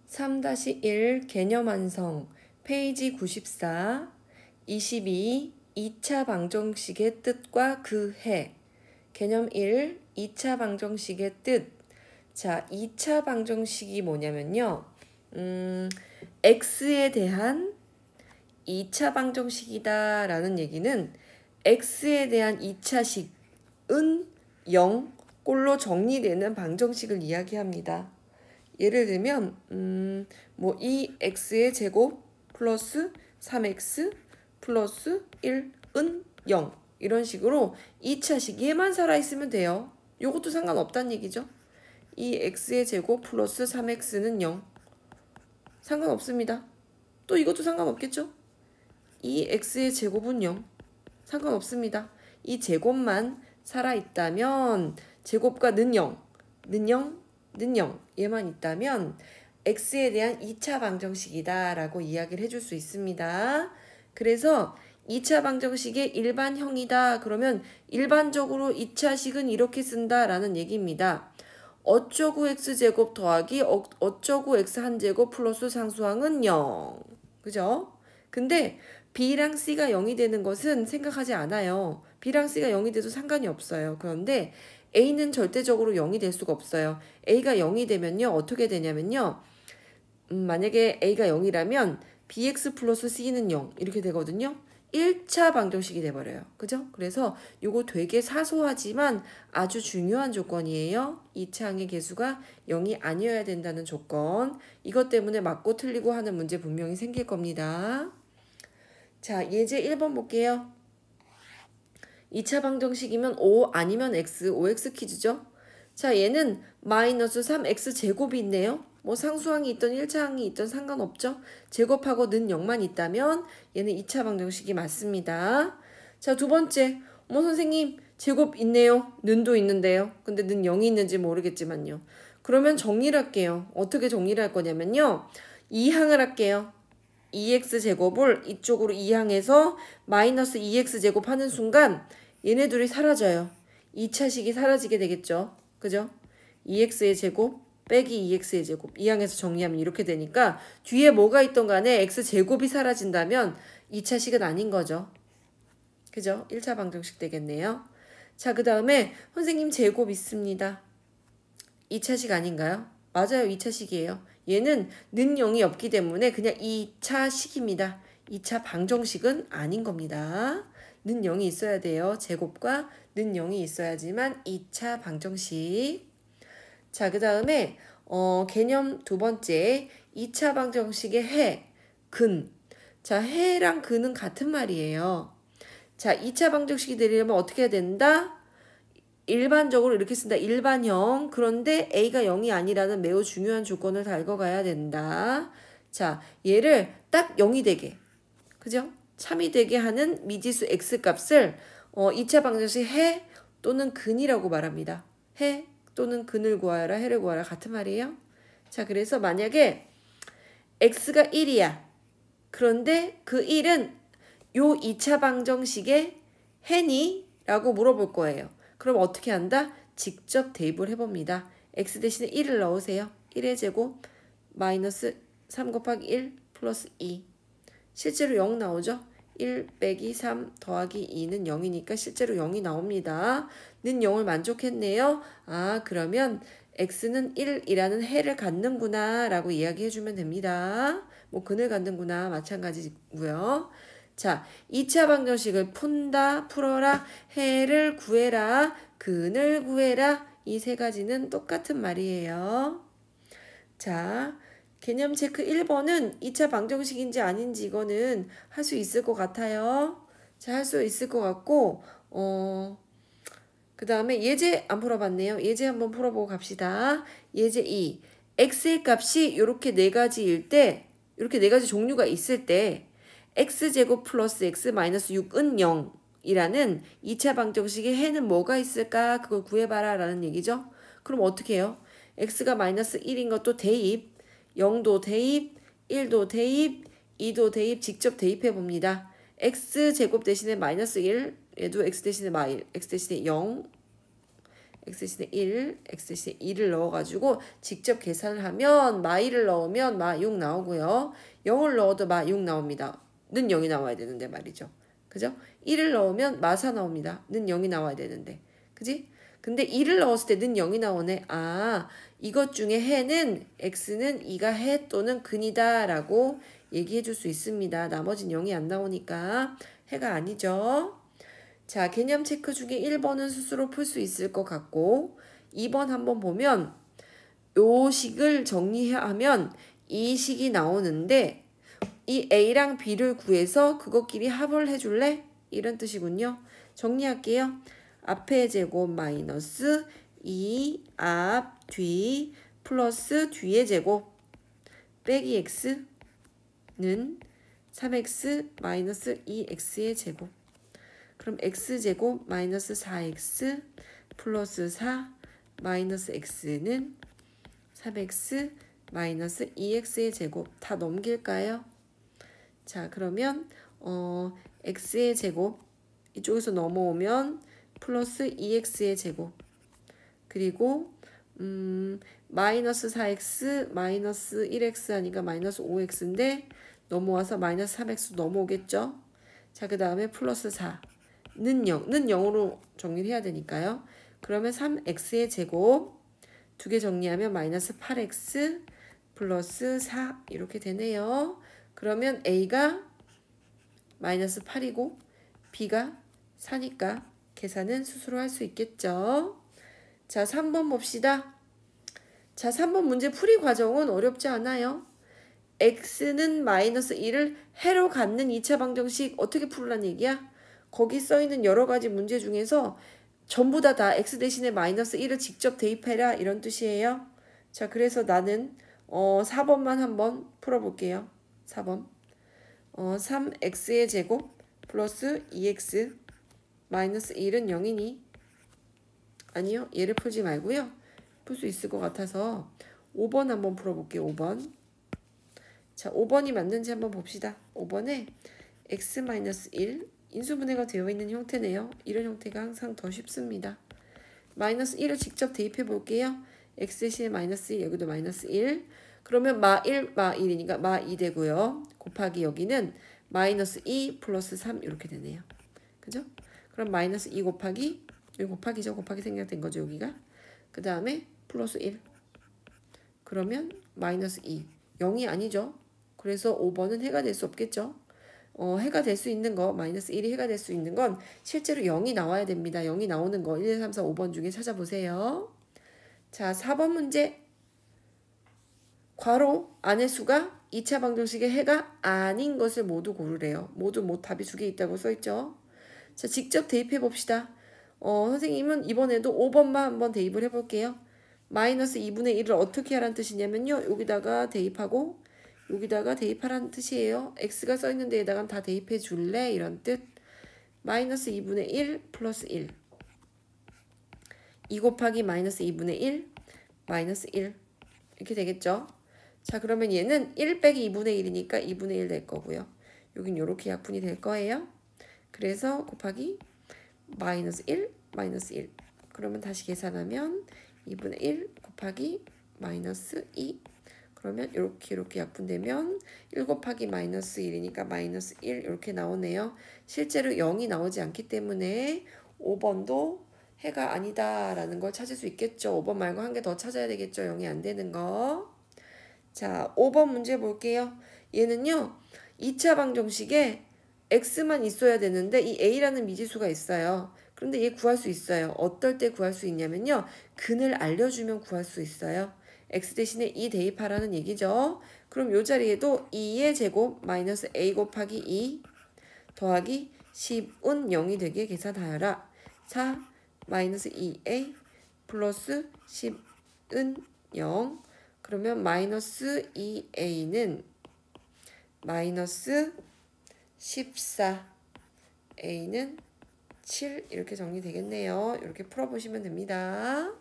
3-1 개념 완성 페이지 94 22 2차 방정식의 뜻과 그 해 개념 1 2차 방정식의 뜻. 자, 2차 방정식이 뭐냐면요. x에 대한 2차 방정식이다 라는 얘기는 x에 대한 2차식은 0 꼴로 정리되는 방정식을 이야기합니다. 예를 들면 뭐 2x의 제곱 플러스 3x 플러스 1은 0 이런 식으로 2차식 얘만 살아있으면 돼요. 요것도 상관없다는 얘기죠. 2x의 제곱 플러스 3x는 0 상관없습니다. 또 이것도 상관없겠죠. 2x의 제곱은 0 상관없습니다. 이 제곱만 살아있다면 제곱과 는 0, 는 0, 는 0 얘만 있다면 x에 대한 2차 방정식이다 라고 이야기를 해줄 수 있습니다. 그래서 2차 방정식의 일반형이다 그러면 일반적으로 2차식은 이렇게 쓴다 라는 얘기입니다. 어쩌구 x제곱 더하기 어쩌구 x 한 제곱 플러스 상수항은 0. 그죠? 근데 b랑 c가 0이 되는 것은 생각하지 않아요. b랑 c가 0이 돼도 상관이 없어요. 그런데 a는 절대적으로 0이 될 수가 없어요. a가 0이 되면요. 어떻게 되냐면요. 만약에 a가 0이라면 bx 플러스 c는 0 이렇게 되거든요. 1차 방정식이 돼버려요. 그죠? 그래서 이거 되게 사소하지만 아주 중요한 조건이에요. 2차 항의 개수가 0이 아니어야 된다는 조건. 이것 때문에 맞고 틀리고 하는 문제 분명히 생길 겁니다. 자, 예제 1번 볼게요. 2차 방정식이면 5 아니면 x, 5x 퀴즈죠. 자, 얘는 마이너스 3x 제곱이 있네요. 뭐 상수항이 있던 1차 항이 있던 상관없죠. 제곱하고 는 0만 있다면 얘는 2차 방정식이 맞습니다. 자, 두 번째. 선생님 제곱 있네요. 는도 있는데요. 근데 는 0이 있는지 모르겠지만요. 그러면 정리를 할게요. 어떻게 정리를 할 거냐면요. 2항을 할게요. 2x 제곱을 이쪽으로 2항해서 마이너스 2x 제곱 하는 순간 얘네 둘이 사라져요. 2차식이 사라지게 되겠죠. 그죠? 2x의 제곱 빼기 2x의 제곱 2항에서 정리하면 이렇게 되니까 뒤에 뭐가 있던 간에 x제곱이 사라진다면 2차식은 아닌 거죠. 그죠? 1차 방정식 되겠네요. 자, 그 다음에 선생님 제곱 있습니다. 2차식 아닌가요? 맞아요. 2차식이에요. 얘는 는 0이 없기 때문에 그냥 2차식입니다. 2차 방정식은 아닌 겁니다. 는 0이 있어야 돼요. 제곱과 는 0이 있어야지만 2차 방정식. 자, 그 다음에 개념 두 번째 2차 방정식의 해, 근. 자, 해랑 근은 같은 말이에요. 자, 2차 방정식이 되려면 어떻게 해야 된다? 일반적으로 이렇게 쓴다. 일반형. 그런데 a가 0이 아니라는 매우 중요한 조건을 다 읽어가야 된다. 자, 얘를 딱 0이 되게. 그죠? 참이 되게 하는 미지수 x값을 2차 방정식 해 또는 근이라고 말합니다. 해 또는 근을 구하여라, 해를 구하라 같은 말이에요. 자, 그래서 만약에 x가 1이야. 그런데 그 1은 요 2차 방정식의 해니? 라고 물어볼 거예요. 그럼 어떻게 한다? 직접 대입을 해봅니다. x 대신에 1을 넣으세요. 1의 제곱 마이너스 3 곱하기 1 플러스 2. 실제로 0 나오죠? 1 빼기 3 더하기 2는 0이니까 실제로 0이 나옵니다. 는 0을 만족했네요. 아, 그러면 x는 1이라는 해를 갖는구나 라고 이야기해주면 됩니다. 뭐 근을 갖는구나 마찬가지고요. 자, 2차 방정식을 푼다, 풀어라, 해를 구해라, 근을 구해라. 이 세 가지는 똑같은 말이에요. 자, 개념 체크 1번은 2차 방정식인지 아닌지 이거는 할 수 있을 것 같아요. 자, 할 수 있을 것 같고, 그 다음에 예제 안 풀어봤네요. 예제 한번 풀어보고 갑시다. 예제 2. x의 값이 이렇게 네 가지일 때, 이렇게 네 가지 종류가 있을 때, x제곱 플러스 x 마이너스 6은 0이라는 2차 방정식의 해는 뭐가 있을까? 그걸 구해봐라 라는 얘기죠. 그럼 어떻게 해요? x가 마이너스 1인 것도 대입, 0도 대입, 1도 대입, 2도 대입 직접 대입해 봅니다. x제곱 대신에 마이너스 1, 얘도 x 대신에 x 대신에 0, x 대신에 1, x 대신에 2를 넣어가지고 직접 계산을 하면 마2를 넣으면 마6 나오고요. 0을 넣어도 마6 나옵니다. 는 0이 나와야 되는데 말이죠. 그죠? 1을 넣으면 마4 나옵니다. 는 0이 나와야 되는데. 그지? 근데 2를 넣었을 때 는 0이 나오네. 아, 이것 중에 해는 x는 2가 해 또는 근이다 라고 얘기해 줄 수 있습니다. 나머진 0이 안 나오니까 해가 아니죠. 자, 개념 체크 중에 1번은 스스로 풀 수 있을 것 같고 2번 한번 보면 요 식을 정리하면 이 식이 나오는데 이 A랑 B를 구해서 그것끼리 합을 해줄래? 이런 뜻이군요. 정리할게요. 앞의 제곱 마이너스 2 앞, 뒤 플러스 뒤의 제곱 빼기 x는 3x 마이너스 2x의 제곱. 그럼 x제곱 마이너스 4x 플러스 4 마이너스 x는 3x 마이너스 2x의 제곱. 다 넘길까요? 자, 그러면 x의 제곱 이쪽에서 넘어오면 플러스 2x의 제곱 그리고 마이너스 4x 마이너스 1x 하니까 마이너스 5x인데 넘어와서 마이너스 3x 넘어오겠죠. 자, 그 다음에 플러스 4는 0, 는 0으로 정리를 해야 되니까요. 그러면 3x의 제곱 두 개 정리하면 마이너스 8x 플러스 4 이렇게 되네요. 그러면 A가 마이너스 8이고 B가 4니까 계산은 스스로 할 수 있겠죠. 자, 3번 봅시다. 자, 3번 문제 풀이 과정은 어렵지 않아요. x는 마이너스 1을 해로 갖는 2차 방정식 어떻게 풀으란 얘기야? 거기 써있는 여러 가지 문제 중에서 전부 다 x 대신에 마이너스 1을 직접 대입해라 이런 뜻이에요. 자, 그래서 나는 4번만 한번 풀어볼게요. 4번 3x의 제곱 플러스 2x 마이너스 1은 0이니? 아니요. 얘를 풀지 말고요. 풀 수 있을 것 같아서 5번 한번 풀어볼게요. 5번. 자, 5번이 맞는지 한번 봅시다. 5번에 x-1 인수분해가 되어 있는 형태네요. 이런 형태가 항상 더 쉽습니다. 마이너스 1을 직접 대입해 볼게요. x 대신에 마이너스 1, 여기도 마이너스 1. 그러면 마1, 마1이니까 마2 되고요. 곱하기 여기는 마이너스 2 플러스 3 이렇게 되네요. 그죠? 그럼 마이너스 2 곱하기, 여기 곱하기죠. 곱하기 생략된 거죠. 여기가. 그 다음에 플러스 1. 그러면 마이너스 2. 0이 아니죠. 그래서 5번은 해가 될 수 없겠죠. 해가 될 수 있는 거, 마이너스 1이 해가 될 수 있는 건 실제로 0이 나와야 됩니다. 0이 나오는 거 1, 2, 3, 4, 5번 중에 찾아보세요. 자, 4번 문제. 괄호 안의 수가 2차 방정식의 해가 아닌 것을 모두 고르래요. 모두 답이 두 개 있다고 써있죠. 자, 직접 대입해 봅시다. 선생님은 이번에도 5번만 한번 대입을 해볼게요. 마이너스 2분의 1을 어떻게 하라는 뜻이냐면요. 여기다가 대입하고 여기다가 대입하라는 뜻이에요. x가 써있는 데에다가 다 대입해 줄래? 이런 뜻. 마이너스 2분의 1 플러스 1. 2 곱하기 마이너스 2분의 1 마이너스 1 이렇게 되겠죠. 자, 그러면 얘는 1 빼기 2분의 1이니까 2분의 1 될 거고요. 여긴 이렇게 약분이 될 거예요. 그래서 곱하기 마이너스 1 마이너스 1. 그러면 다시 계산하면 2분의 1 곱하기 마이너스 2. 그러면 이렇게 약분되면 1 곱하기 마이너스 1이니까 마이너스 1 이렇게 나오네요. 실제로 0이 나오지 않기 때문에 5번도 해가 아니다라는 걸 찾을 수 있겠죠. 5번 말고 한 개 더 찾아야 되겠죠. 0이 안 되는 거. 자, 5번 문제 볼게요. 얘는요. 2차 방정식에 x만 있어야 되는데 이 a라는 미지수가 있어요. 그런데 얘 구할 수 있어요. 어떨 때 구할 수 있냐면요. 근을 알려주면 구할 수 있어요. x 대신에 2 대입하라는 얘기죠. 그럼 이 자리에도 2의 제곱 마이너스 a 곱하기 2 더하기 10은 0이 되게 계산하여라. 4 마이너스 2a 플러스 10은 0. 그러면 마이너스 2a는 마이너스 14 a는 7 이렇게 정리되겠네요. 이렇게 풀어보시면 됩니다.